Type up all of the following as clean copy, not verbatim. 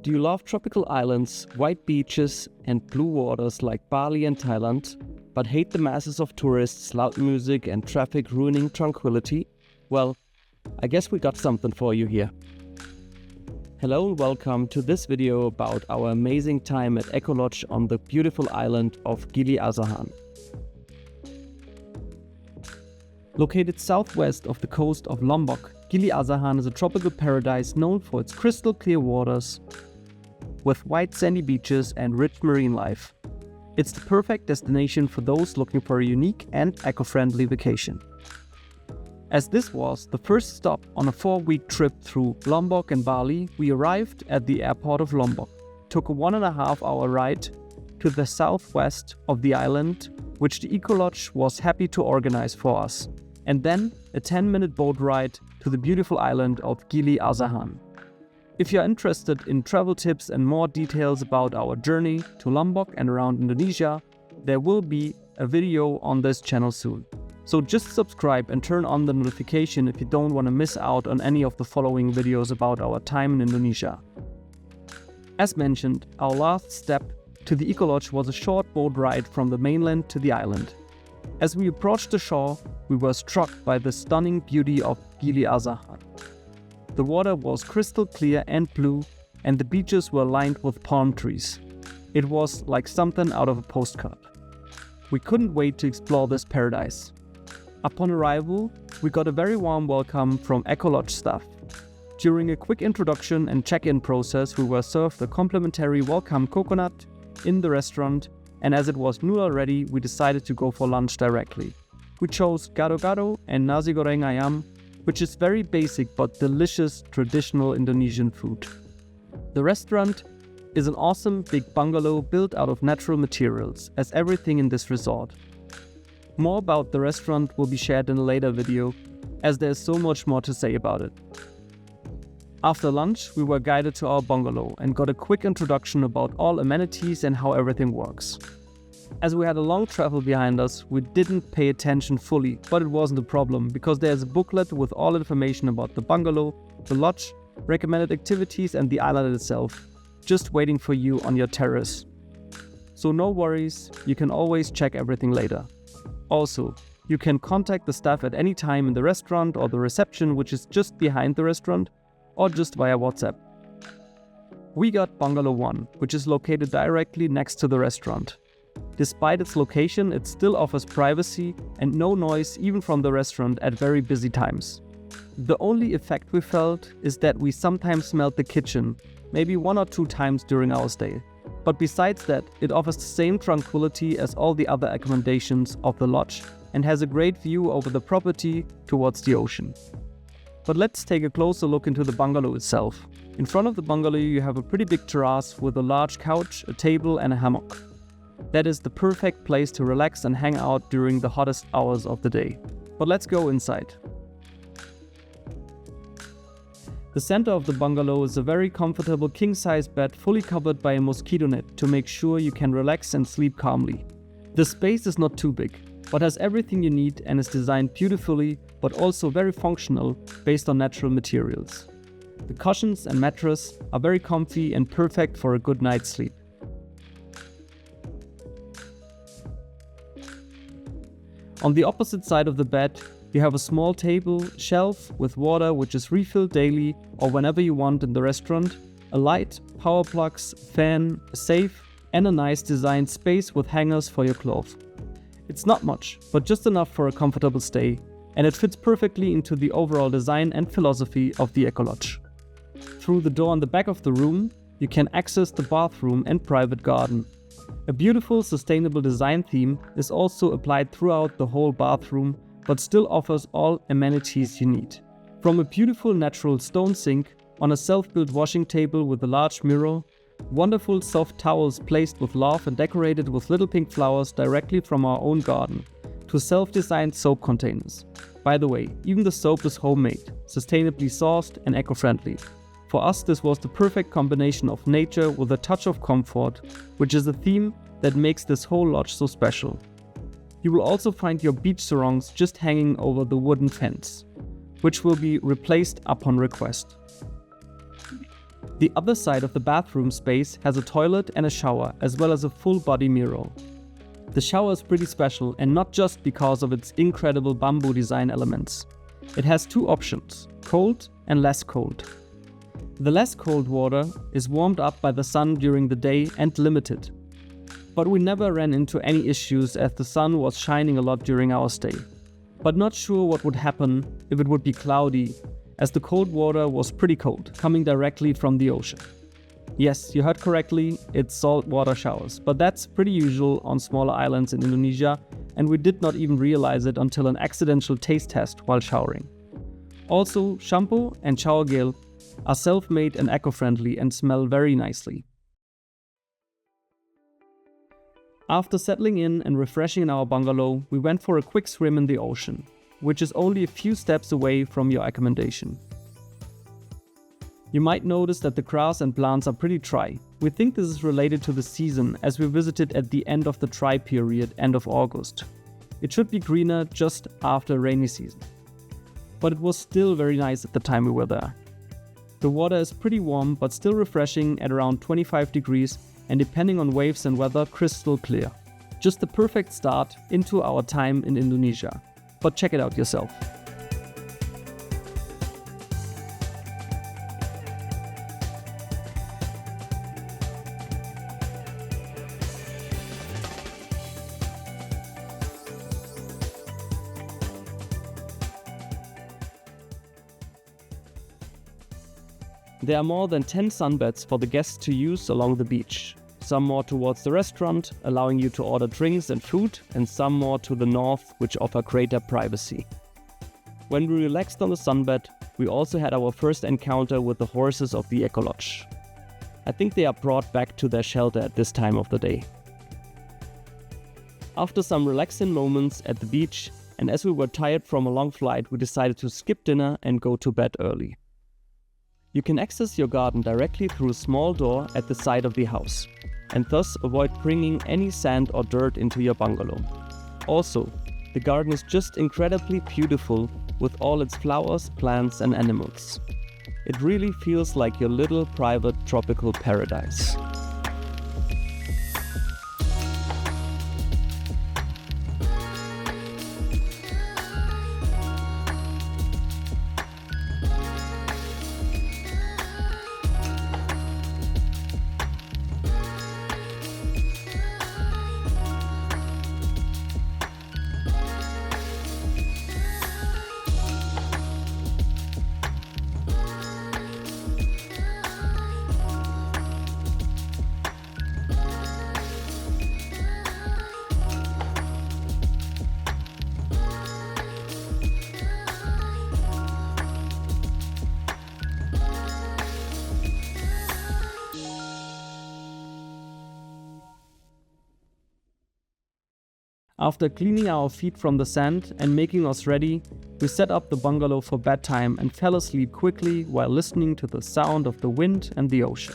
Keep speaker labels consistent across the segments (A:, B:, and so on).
A: Do you love tropical islands, white beaches, and blue waters like Bali and Thailand, but hate the masses of tourists, loud music, and traffic ruining tranquility? Well, I guess we got something for you here. Hello and welcome to this video about our amazing time at Eco Lodge on the beautiful island of Gili Asahan. Located southwest of the coast of Lombok, Gili Asahan is a tropical paradise known for its crystal clear waters with white sandy beaches and rich marine life. It's the perfect destination for those looking for a unique and eco-friendly vacation. As this was the first stop on a 4-week trip through Lombok and Bali, we arrived at the airport of Lombok, took a 1.5-hour ride to the southwest of the island, which the Eco Lodge was happy to organize for us, and then a 10-minute boat ride to the beautiful island of Gili Asahan. If you're interested in travel tips and more details about our journey to Lombok and around Indonesia, there will be a video on this channel soon. So just subscribe and turn on the notification if you don't want to miss out on any of the following videos about our time in Indonesia. As mentioned, our last step to the Eco Lodge was a short boat ride from the mainland to the island. As we approached the shore, we were struck by the stunning beauty of Gili Asahan. The water was crystal clear and blue, and the beaches were lined with palm trees. It was like something out of a postcard. We couldn't wait to explore this paradise. Upon arrival, we got a very warm welcome from Eco Lodge staff. During a quick introduction and check-in process, we were served a complimentary welcome coconut in the restaurant, and as it was noon already, we decided to go for lunch directly. We chose gado-gado and nasi goreng ayam, which is very basic but delicious traditional Indonesian food. The restaurant is an awesome big bungalow built out of natural materials, as everything in this resort. More about the restaurant will be shared in a later video, as there's so much more to say about it. After lunch, we were guided to our bungalow and got a quick introduction about all amenities and how everything works. As we had a long travel behind us, we didn't pay attention fully, but it wasn't a problem because there's a booklet with all information about the bungalow, the lodge, recommended activities and the island itself, just waiting for you on your terrace. So no worries, you can always check everything later. Also, you can contact the staff at any time in the restaurant or the reception, which is just behind the restaurant, or just via WhatsApp. We got Bungalow I, which is located directly next to the restaurant. Despite its location, it still offers privacy and no noise even from the restaurant at very busy times. The only effect we felt is that we sometimes smelled the kitchen, maybe 1 or 2 times during our stay. But besides that, it offers the same tranquility as all the other accommodations of the lodge and has a great view over the property towards the ocean. But let's take a closer look into the bungalow itself. In front of the bungalow you have a pretty big terrace with a large couch, a table and a hammock. That is the perfect place to relax and hang out during the hottest hours of the day. But let's go inside. The center of the bungalow is a very comfortable king-size bed fully covered by a mosquito net to make sure you can relax and sleep calmly. The space is not too big, but has everything you need and is designed beautifully, but also very functional based on natural materials. The cushions and mattress are very comfy and perfect for a good night's sleep. On the opposite side of the bed, you have a small table, shelf with water which is refilled daily or whenever you want in the restaurant, a light, power plugs, fan, a safe, and a nice designed space with hangers for your clothes. It's not much, but just enough for a comfortable stay, and it fits perfectly into the overall design and philosophy of the Eco Lodge. Through the door on the back of the room, you can access the bathroom and private garden. A beautiful sustainable design theme is also applied throughout the whole bathroom, but still offers all amenities you need. From a beautiful natural stone sink on a self-built washing table with a large mirror, wonderful soft towels placed with love and decorated with little pink flowers directly from our own garden, to self-designed soap containers. By the way, even the soap is homemade, sustainably sourced and eco-friendly. For us, this was the perfect combination of nature with a touch of comfort, which is a theme that makes this whole lodge so special. You will also find your beach sarongs just hanging over the wooden fence, which will be replaced upon request. The other side of the bathroom space has a toilet and a shower, as well as a full body mirror. The shower is pretty special, and not just because of its incredible bamboo design elements. It has two options, cold and less cold. The less cold water is warmed up by the sun during the day and limited. But we never ran into any issues as the sun was shining a lot during our stay. But not sure what would happen if it would be cloudy, as the cold water was pretty cold, coming directly from the ocean. Yes, you heard correctly, it's saltwater showers, but that's pretty usual on smaller islands in Indonesia, and we did not even realize it until an accidental taste test while showering. Also, shampoo and shower gel are self-made and eco-friendly and smell very nicely. After settling in and refreshing in our bungalow, we went for a quick swim in the ocean, which is only a few steps away from your accommodation. You might notice that the grass and plants are pretty dry. We think this is related to the season, as we visited at the end of the dry period, end of August. It should be greener just after rainy season. But it was still very nice at the time we were there. The water is pretty warm but still refreshing at around 25 degrees and depending on waves and weather, crystal clear. Just the perfect start into our time in Indonesia. But check it out yourself. There are more than 10 sunbeds for the guests to use along the beach. Some more towards the restaurant, allowing you to order drinks and food, and some more to the north, which offer greater privacy. When we relaxed on the sunbed, we also had our first encounter with the horses of the Eco Lodge. I think they are brought back to their shelter at this time of the day. After some relaxing moments at the beach, and as we were tired from a long flight, we decided to skip dinner and go to bed early. You can access your garden directly through a small door at the side of the house, and thus avoid bringing any sand or dirt into your bungalow. Also, the garden is just incredibly beautiful with all its flowers, plants and animals. It really feels like your little private tropical paradise. After cleaning our feet from the sand and making us ready, we set up the bungalow for bedtime and fell asleep quickly while listening to the sound of the wind and the ocean.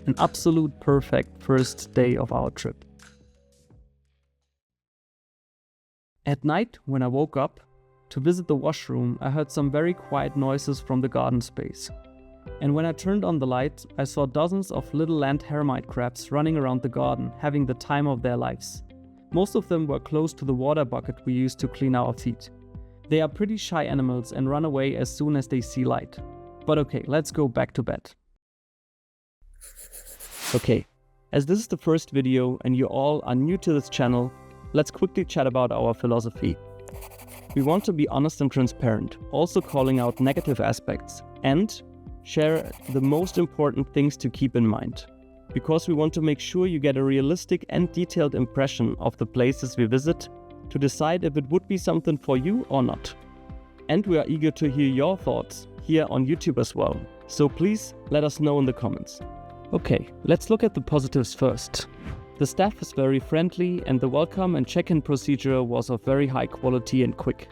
A: An absolute perfect first day of our trip. At night, when I woke up to visit the washroom, I heard some very quiet noises from the garden space. And when I turned on the light, I saw dozens of little land hermit crabs running around the garden, having the time of their lives. Most of them were close to the water bucket we used to clean our feet. They are pretty shy animals and run away as soon as they see light. But okay, let's go back to bed. Okay, as this is the first video and you all are new to this channel, let's quickly chat about our philosophy. We want to be honest and transparent, also calling out negative aspects, and share the most important things to keep in mind, because we want to make sure you get a realistic and detailed impression of the places we visit to decide if it would be something for you or not. And we are eager to hear your thoughts here on YouTube as well, so please let us know in the comments. Okay, let's look at the positives first. The staff is very friendly and the welcome and check-in procedure was of very high quality and quick.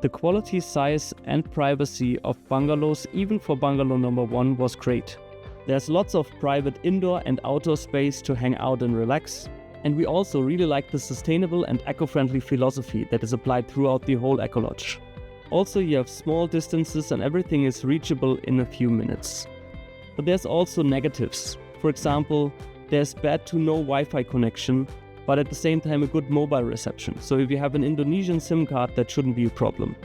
A: The quality, size and privacy of bungalows, even for bungalow number 1, was great. There's lots of private indoor and outdoor space to hang out and relax. And we also really like the sustainable and eco-friendly philosophy that is applied throughout the whole eco lodge. Also, you have small distances and everything is reachable in a few minutes. But there's also negatives. For example, there's bad to no Wi-Fi connection, but at the same time a good mobile reception. So if you have an Indonesian SIM card, that shouldn't be a problem.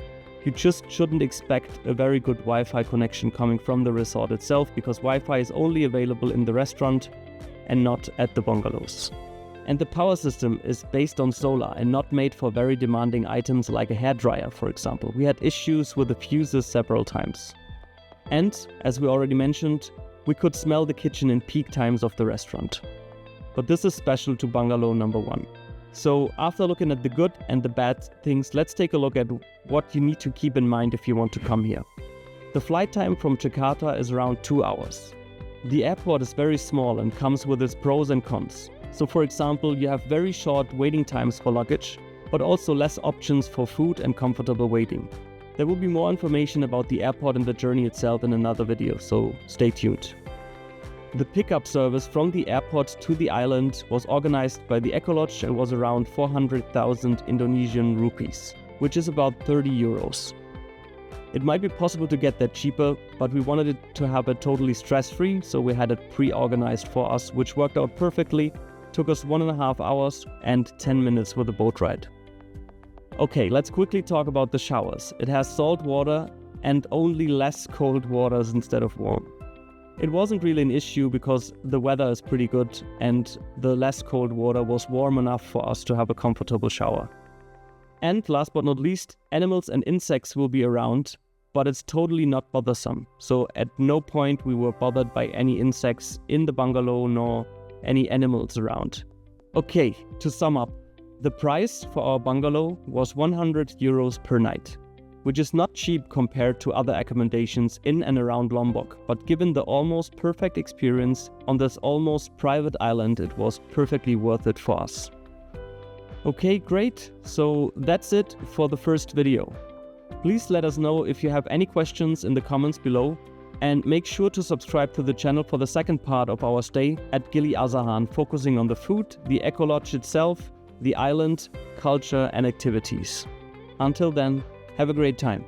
A: You just shouldn't expect a very good Wi-Fi connection coming from the resort itself, because Wi-Fi is only available in the restaurant and not at the bungalows. And the power system is based on solar and not made for very demanding items like a hairdryer, for example. We had issues with the fuses several times. And, as we already mentioned, we could smell the kitchen in peak times of the restaurant. But this is special to bungalow number 1. So after looking at the good and the bad things, let's take a look at what you need to keep in mind if you want to come here. The flight time from Jakarta is around 2 hours. The airport is very small and comes with its pros and cons. So for example, you have very short waiting times for luggage, but also less options for food and comfortable waiting. There will be more information about the airport and the journey itself in another video, so stay tuned. The pickup service from the airport to the island was organized by the Eco Lodge and was around 400,000 Indonesian rupees, which is about 30 euros. It might be possible to get that cheaper, but we wanted it to have it totally stress-free, so we had it pre-organized for us, which worked out perfectly. Took us 1.5 hours and 10 minutes with a boat ride. Okay, let's quickly talk about the showers. It has salt water and only less cold waters instead of warm. It wasn't really an issue because the weather is pretty good and the less cold water was warm enough for us to have a comfortable shower. And last but not least, animals and insects will be around, but it's totally not bothersome. So at no point we were bothered by any insects in the bungalow nor any animals around. Okay, to sum up, the price for our bungalow was 100 euros per night, which is not cheap compared to other accommodations in and around Lombok, but given the almost perfect experience on this almost private island, it was perfectly worth it for us. Okay, great. So that's it for the first video. Please let us know if you have any questions in the comments below, and make sure to subscribe to the channel for the second part of our stay at Gili Asahan, focusing on the food, the eco lodge itself, the island, culture and activities. Until then, have a great time.